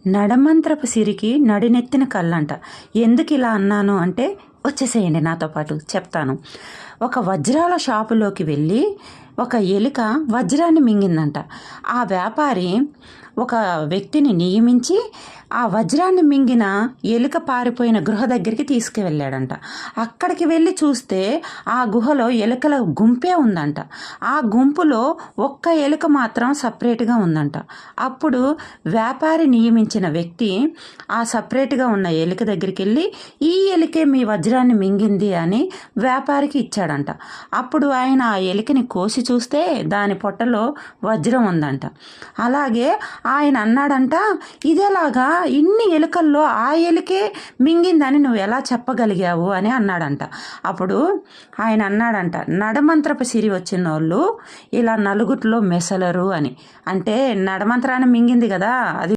నడమంత్రపు సిరికి నడినెత్తిన కళ్ళంట. ఎందుకు ఇలా అన్నాను అంటే వచ్చేసేయండి నాతో పాటు చెప్తాను. ఒక వజ్రాల షాపులోకి వెళ్ళి ఒక ఎలుక వజ్రాన్ని మింగిందంట. ఆ వ్యాపారి ఒక వ్యక్తిని నియమించి ఆ వజ్రాన్ని మింగిన ఎలుక పారిపోయిన గృహ దగ్గరికి తీసుకువెళ్ళాడంట. అక్కడికి వెళ్ళి చూస్తే ఆ గుహలో ఎలుకల గుంపే ఉందంట. ఆ గుంపులో ఒక్క ఎలుక మాత్రం సపరేట్గా ఉందంట. అప్పుడు వ్యాపారి నియమించిన వ్యక్తి ఆ సపరేట్గా ఉన్న ఎలుక దగ్గరికి వెళ్ళి ఈ ఎలుకే మీ వజ్రాన్ని మింగింది అని వ్యాపారికి ఇచ్చాడంట. అప్పుడు ఆయన ఆ ఎలుకని కోసి చూస్తే దాని పొట్టలో వజ్రం ఉందంట. అలాగే ఆయన అన్నాడంట, ఇదేలాగా ఇన్ని ఎలుకల్లో ఆ ఎలుకే మింగిందని నువ్వు ఎలా చెప్పగలిగావు అని అన్నాడంట. అప్పుడు ఆయన అన్నాడంట, నడమంత్రపు సిరి వచ్చిన వాళ్ళు ఇలా నలుగురిలో మెసలరు అని. అంటే నడమంత్రాన్ని మింగింది కదా, అది